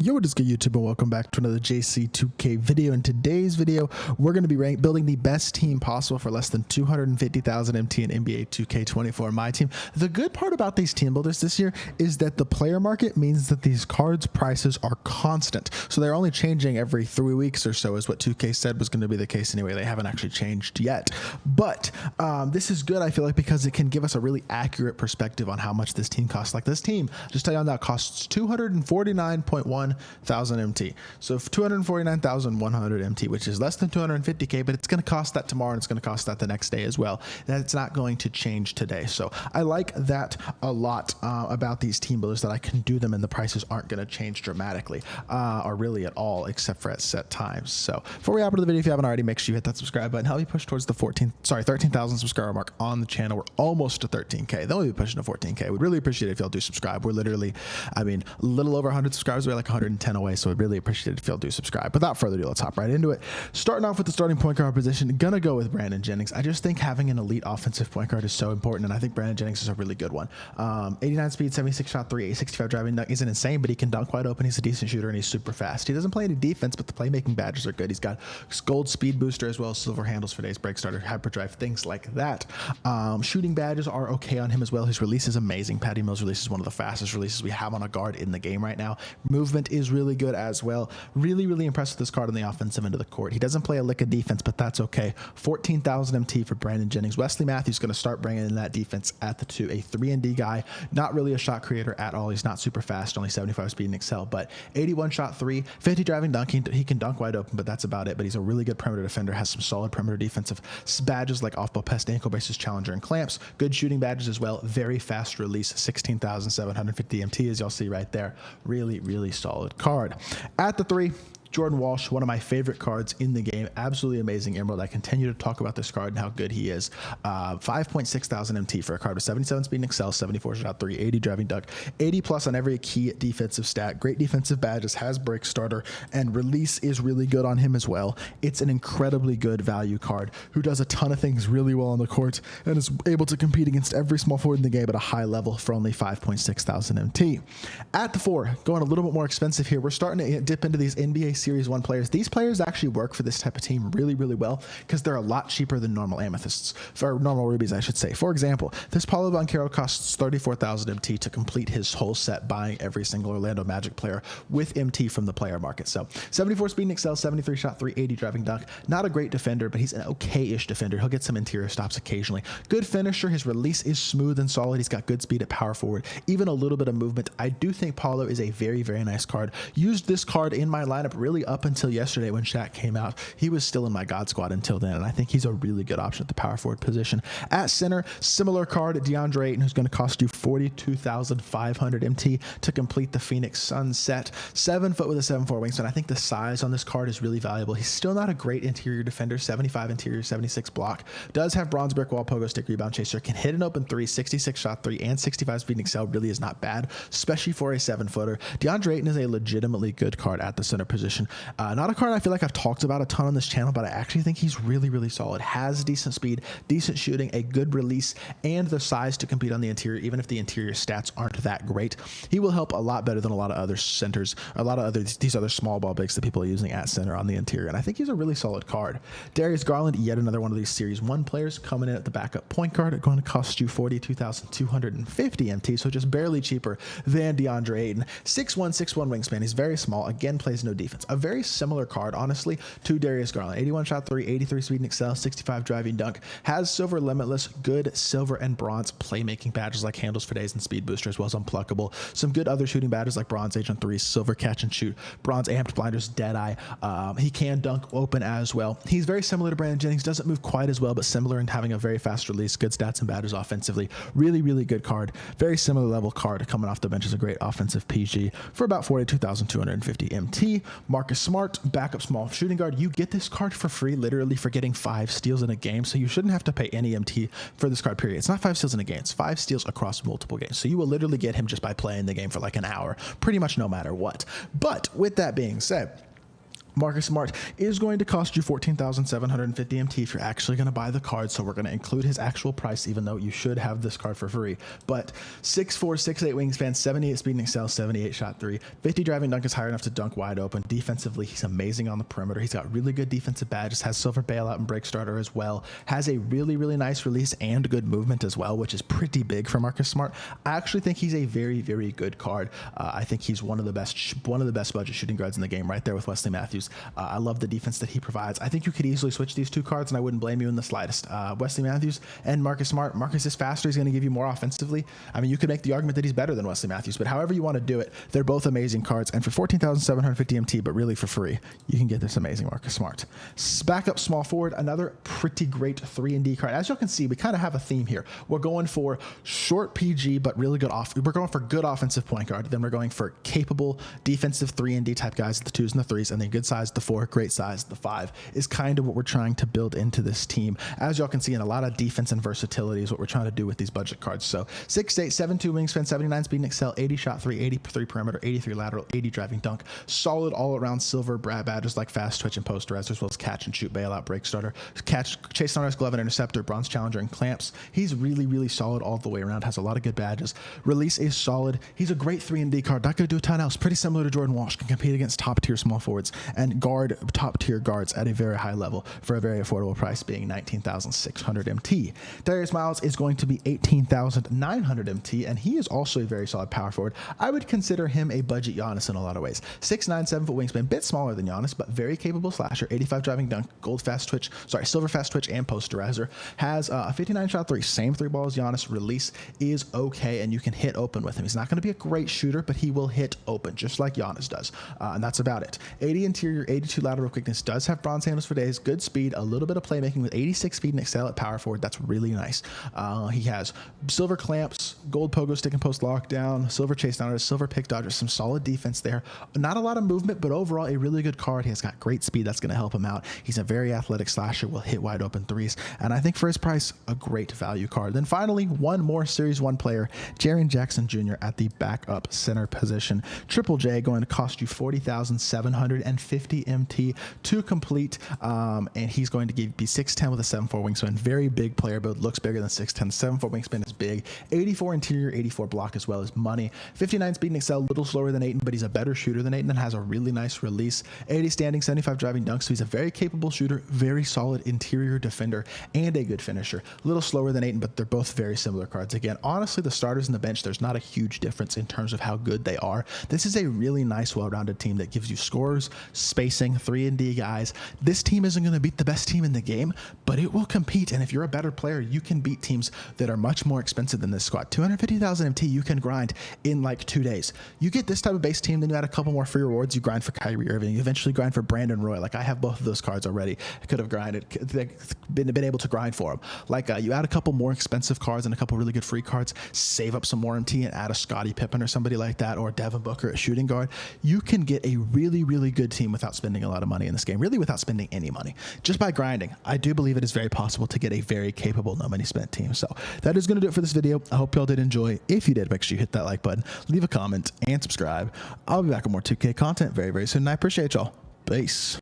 Yo, what is good, YouTube, and welcome back to another JC2K video. In today's video, we're going to be building the best team possible for less than 250,000 MT in NBA 2K24 MyTEAM. The good part about these team builders this year is that the player market means that these cards prices are constant. So they're only changing every 3 weeks or so, is what 2K said was going to be the case anyway. They haven't actually changed yet. But this is good, I feel like, because it can give us a really accurate perspective on how much this team costs. Like this team, just tell you on that, costs 249.1 thousand MT. So 249,100 MT, which is less than 250K, but it's going to cost that tomorrow and it's going to cost that the next day as well. That's not going to change today. So I like that a lot about these team builders, that I can do them and the prices aren't going to change dramatically or really at all, except for at set times. So before we hop into the video, if you haven't already, make sure you hit that subscribe button. Help me push towards the 13,000 subscriber mark on the channel. We're almost to 13K. Then we'll be pushing to 14K. We'd really appreciate it if y'all do subscribe. We're literally, I mean, a little over 100 subscribers. We're like 110 away, so I'd really appreciate it if y'all do subscribe. Without further ado, let's hop right into it. Starting off with the starting point guard position, gonna go with Brandon Jennings. I just think having an elite offensive point guard is so important, and I think Brandon Jennings is a really good one. 89 speed, 76 shot, 3, 65 driving dunk isn't insane, but he can dunk wide open. He's a decent shooter and he's super fast. He doesn't play any defense, but the playmaking badges are good. He's got gold speed booster as well as silver handles for days, break starter, hyperdrive, things like that. Shooting badges are okay on him as well. His release is amazing. Patty Mills' release is one of the fastest releases we have on a guard in the game right now. Movement is really good as well. Really impressed with this card on the offensive end of the court. He doesn't play a lick of defense, but that's okay. 14,000 MT for Brandon Jennings. Wesley Matthews going to start bringing in that defense at the 2. A 3-and-D guy, not really a shot creator at all. He's not super fast, only 75 speed and excel, but 81 shot 3, 50 driving dunk. He can dunk wide open, but that's about it. But he's a really good perimeter defender, has some solid perimeter defensive badges like off-ball pest, ankle braces, challenger, and clamps. Good shooting badges as well. Very fast release, 16,750 MT, as y'all see right there. Really solid card. At the 3, Jordan Walsh, one of my favorite cards in the game. Absolutely amazing emerald. I continue to talk about this card and how good he is. 5.6 thousand MT for a card with 77 speed and excel, 74 shot 3, 80 driving dunk, 80 plus on every key defensive stat. Great defensive badges, has break starter, and release is really good on him as well. It's an incredibly good value card who does a ton of things really well on the court and is able to compete against every small forward in the game at a high level for only 5.6 thousand MT. At the 4, going a little bit more expensive here, we're starting to dip into these NBA Series 1 players. These players actually work for this type of team really well because they're a lot cheaper than normal amethysts, or normal rubies, I should say. For example, this Paulo Banchero costs 34,000 MT to complete his whole set, buying every single Orlando Magic player with MT from the player market. So 74 speed and excel, 73 shot 3, 80 driving dunk. Not a great defender, but he's an okay-ish defender. He'll get some interior stops occasionally. Good finisher. His release is smooth and solid. He's got good speed at power forward, even a little bit of movement. I do think Paulo is a very nice card. Used this card in my lineup really up until yesterday when Shaq came out. He was still in my God squad until then, and I think he's a really good option at the power forward position. At center, similar card, DeAndre Ayton, who's going to cost you 42,500 MT to complete the Phoenix Suns set. 7 foot with a 7'4" wingspan. I think the size on this card is really valuable. He's still not a great interior defender, 75 interior, 76 block. Does have bronze brick wall, pogo stick, rebound chaser, can hit an open 3, 66 shot 3, and 65 speed and excel. Really is not bad, especially for a 7-footer. DeAndre Ayton is a legitimately good card at the center position. Not a card I feel like I've talked about a ton on this channel, but I actually think he's really solid. Has decent speed, decent shooting, a good release, and the size to compete on the interior, even if the interior stats aren't that great. He will help a lot better than a lot of other centers, these other small ball bigs that people are using at center on the interior, and I think he's a really solid card. Darius Garland, yet another one of these Series 1 players, coming in at the backup point guard, going to cost you 42,250 MT, so just barely cheaper than DeAndre Ayton. 6'1", wingspan. He's very small. Again, plays no defense. A very similar card, honestly, to Darius Garland. 81 shot 3, 83 speed and excel, 65 driving dunk. Has silver limitless, good silver and bronze playmaking badges like handles for days and speed booster, as well as unpluckable. Some good other shooting badges like bronze agent 3, silver catch and shoot, bronze amped blinders, dead eye. He can dunk open as well. He's very similar to Brandon Jennings. Doesn't move quite as well, but similar in having a very fast release, good stats and badges offensively. Really good card. Very similar level card. Coming off the bench is a great offensive PG for about 42,250 MT. Marcus Smart, backup small shooting guard. You get this card for free, literally for getting 5 steals in a game, so you shouldn't have to pay any MT for this card, period. It's not 5 steals in a game, it's 5 steals across multiple games, so you will literally get him just by playing the game for like an hour, pretty much no matter what. But with that being said, Marcus Smart is going to cost you 14,750 MT if you're actually going to buy the card, so we're going to include his actual price, even though you should have this card for free. But 6'4", 6'8" wingspan, 78 speed and excel, 78 shot 3, 50 driving dunk is high enough to dunk wide open. Defensively, he's amazing on the perimeter. He's got really good defensive badges, has silver bailout and break starter as well, has a really, really nice release and good movement as well, which is pretty big for Marcus Smart. I actually think he's a very, very good card. I think he's one of the best budget shooting guards in the game, right there with Wesley Matthews. I love the defense that he provides. I think you could easily switch these two cards, and I wouldn't blame you in the slightest. Wesley Matthews and Marcus Smart. Marcus is faster. He's going to give you more offensively. I mean, you could make the argument that he's better than Wesley Matthews, but however you want to do it, they're both amazing cards. And for 14,750 MT, but really for free, you can get this amazing Marcus Smart. Backup small forward, another pretty great 3-and-D card. As you can see, we kind of have a theme here. We're going for short PG, but really good we're going for good offensive point guard. Then we're going for capable defensive 3-and-D type guys, the 2s and the 3s, and then good size, the 4, great size, the 5 is kind of what we're trying to build into this team. As y'all can see, in a lot of defense and versatility is what we're trying to do with these budget cards. So 6'8", 7'2" wingspan, 79 speed and excel, 80 shot 3, 83 perimeter, 83 lateral, 80 driving dunk, solid all around silver badges like fast twitch and posterizer, as well as catch and shoot, bailout, break starter, chase on glove and interceptor, bronze challenger and clamps. He's really, really solid all the way around, has a lot of good badges. Release is solid. He's a great 3-and-D card. Not going to do a ton else. Pretty similar to Jordan Walsh. Can compete against top tier small forwards and guard top tier guards at a very high level for a very affordable price, being 19,600 MT. Darius Miles is going to be 18,900 MT, and he is also a very solid power forward. I would consider him a budget Giannis in a lot of ways. 6'9", 7-foot wingspan, bit smaller than Giannis, but very capable slasher, 85 driving dunk, silver fast twitch and posterizer. Has a 59 shot 3, same 3 ball as Giannis. Release is okay, and you can hit open with him. He's not going to be a great shooter, but he will hit open just like Giannis does, and that's about it. 80 interior, 82 lateral quickness, does have bronze handles for days, good speed, a little bit of playmaking with 86 speed and excel at power forward. That's really nice. He has silver clamps, gold pogo stick and post lockdown, silver chase down, silver pick dodger, some solid defense there. Not a lot of movement, but overall a really good card. He has got great speed. That's going to help him out. He's a very athletic slasher, will hit wide open 3s, and I think for his price, a great value card. Then finally, one more Series 1 player, Jaren Jackson Jr. at the backup center position. Triple J going to cost you 40,750 MT to complete, and he's going to be 6'10" with a 7'4" wingspan. Very big player build, looks bigger than 6'10". 7'4" wingspan is big. 84 interior, 84 block as well as money. 59 speed and excel, a little slower than Ayton, but he's a better shooter than Ayton and has a really nice release. 80 standing, 75 driving dunk, so he's a very capable shooter, very solid interior defender, and a good finisher. A little slower than Ayton, but they're both very similar cards. Again, honestly, the starters and the bench, there's not a huge difference in terms of how good they are. This is a really nice, well-rounded team that gives you scorers, spacing, 3-and-D guys. This team isn't going to beat the best team in the game, but it will compete, and if you're a better player, you can beat teams that are much more expensive than this squad. 250,000 MT you can grind in like 2 days. You get this type of base team, then you add a couple more free rewards, you grind for Kyrie Irving, you eventually grind for Brandon Roy. Like, I have both of those cards already. I could have been able to grind for them. Like, you add a couple more expensive cards and a couple really good free cards, save up some more MT and add a Scottie Pippen or somebody like that, or Devin Booker at shooting guard. You can get a really, really good team without spending a lot of money in this game, really without spending any money. Just by grinding, I do believe it is very possible to get a very capable, no money spent team. So that is going to do it for this video. I hope y'all did enjoy. If you did, make sure you hit that like button, leave a comment, and subscribe. I'll be back with more 2K content very, very soon, and I appreciate y'all. Peace.